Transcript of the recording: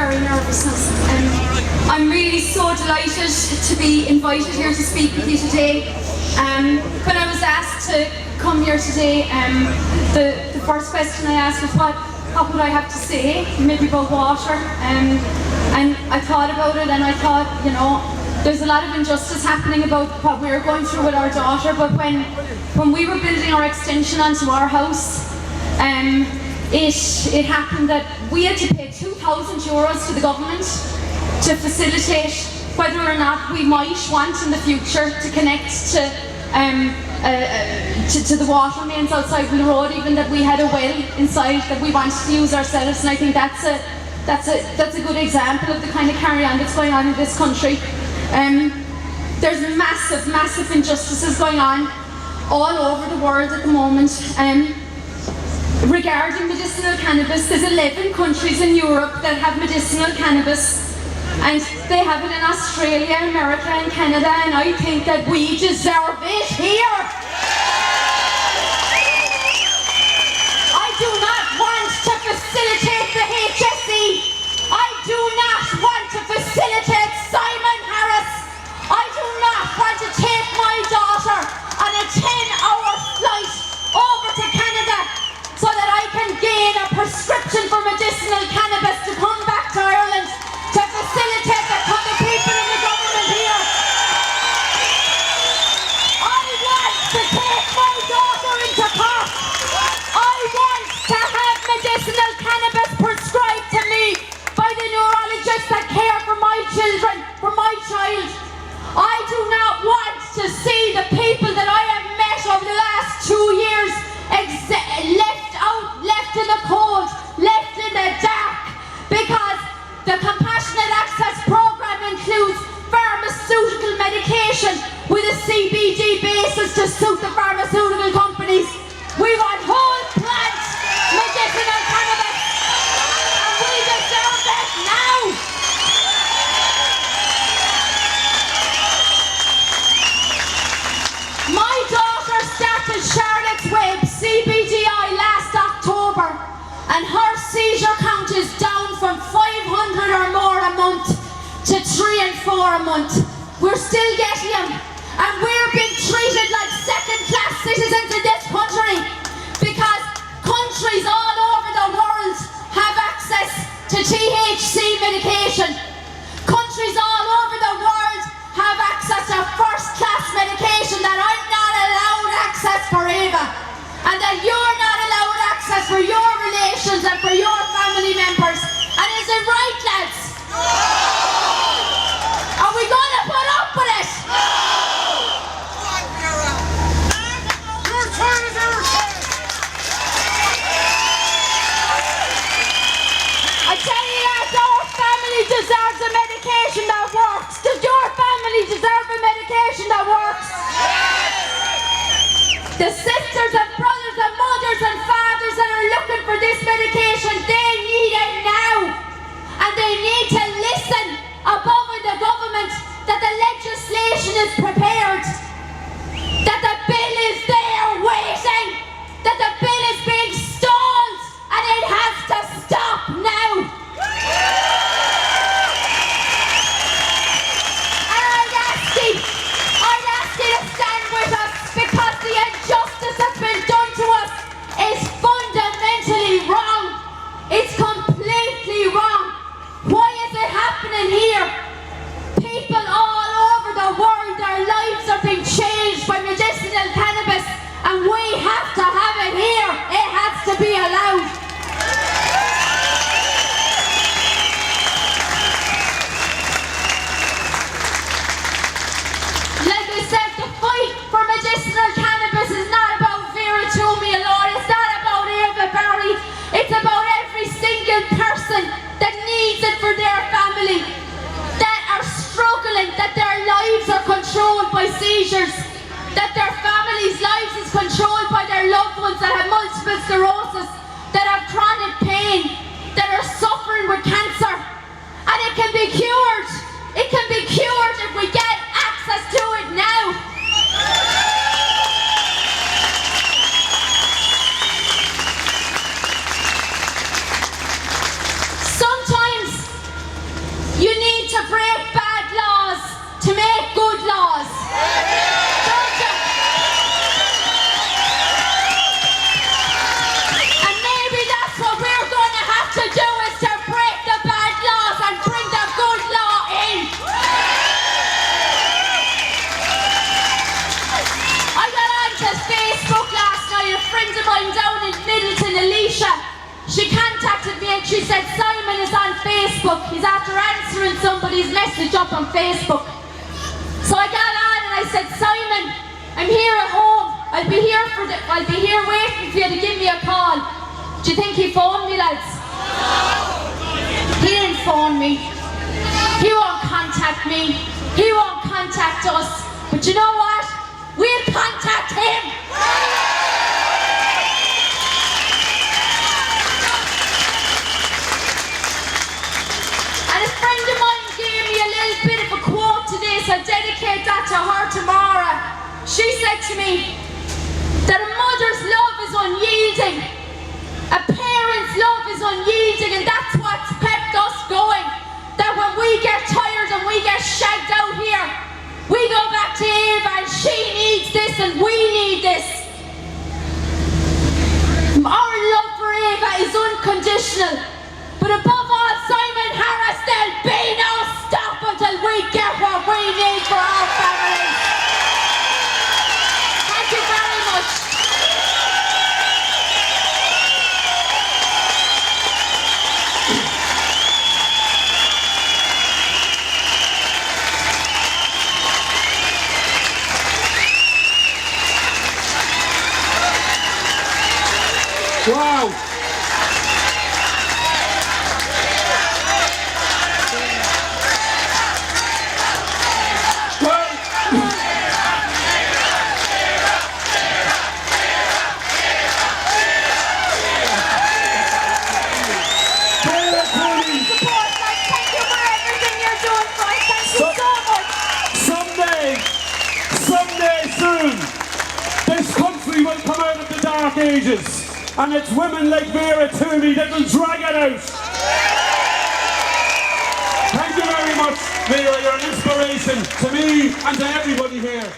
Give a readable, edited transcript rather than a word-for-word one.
very nervousness. I'm really so delighted to be invited here to speak with you today. When I was asked to come here today, the first question I asked was what would I have to say, maybe about water, and I thought about it and I thought, you know, there's a lot of injustice happening about what we were going through with our daughter, but when we were building our extension onto our house, it happened that we had to pay €2,000 to the government to facilitate whether or not we might want in the future to connect to the water mains outside the road, even that we had a well inside that we wanted to use ourselves. And I think that's a good example of the kind of carry-on that's going on in this country. There's massive injustices going on all over the world at the moment. Regarding medicinal cannabis, there's 11 countries in Europe that have medicinal cannabis, and they have it in Australia, America and Canada, and I think that we deserve it here. I do not want to facilitate the HSE. I do not want to facilitate Simon Harris. I do not want to take my daughter on a 10-hour flight over to Canada so that I can gain a prescription for medicinal cannabis to come back to Ireland to facilitate the people in the government here. I want to take my daughter into Cork. I want to have medicinal cannabis prescribed to me by the neurologists that care for my children, for my child. I do not want to see the people that I have met over the last 2 years left in the cold, left in the dark, because the Compassionate Access Programme includes pharmaceutical medication with a CBD basis to suit the pharmaceutical companies. We want whole plant medicinal cannabis, and we deserve it now. My daughter started Charlotte's Web CBDI last October, and her seizure count is down from 500 or more a month to 3 and 4 a month. We're still getting them, and we're being treated like second-class citizens in this country because countries all over the world have access to THC medication. Countries all over the world have access to first-class medication that I'm not allowed access for, Eva, and that you're not allowed access for your relations and for your family members. And is it right, lads? No! Are we going to put up with it? No! Come on, Vera! Your turn is our turn! I tell you that our family deserves a medication that works. Does your family deserve a medication that works? Yes! The sisters and brothers and mothers and fathers that are looking for this medication, they need it now. And they need to listen above in the government that the legislation is prepared, that the bill is there waiting, that the bill is being stalled, and it has to stop now. And I'd ask you to stand with us, because the injustice that's been done to us is fundamentally wrong. It's completely wrong. Why is it happening here? People all over the world, their lives are being changed by medicinal cannabis, and we have to have it here. It has to be allowed. Like I said, the fight for medicinal cannabis is not about Vera, Twomey alone. It's not about Eva Barry. It's about every single person that needs it for their family, that are struggling, that their lives are controlled by seizures, that their families' lives is controlled by their loved ones that have multiple sclerosis, that have chronic pain, that are suffering with cancer. And it can be cured. It can be cured if we get access to it now. Sometimes she said, Simon is on Facebook. He's after answering somebody's message up on Facebook. So I got on and I said, Simon, I'm here at home. I'll be here waiting for you to give me a call. Do you think he phoned me, lads? He didn't phone me. He won't contact me. He won't contact us. But you know what? We'll contact him. And a friend of mine gave me a little bit of a quote today, so I dedicate that to her tomorrow. She said to me that a mother's love is unyielding. A parent's love is unyielding, and that's what's kept us going. That when we get tired and we get shagged out here, we go back to Eva and she needs this and we need this. Our love for Eva is unconditional. But above all, Simon Harris, there'll be no stop until we get what we need for our families. Thank you very much. Wow! Someday soon, this country will come out of the dark ages. And it's women like Vera, Twomey that will drag it out. Thank you very much, Vera. You're an inspiration to me and to everybody here.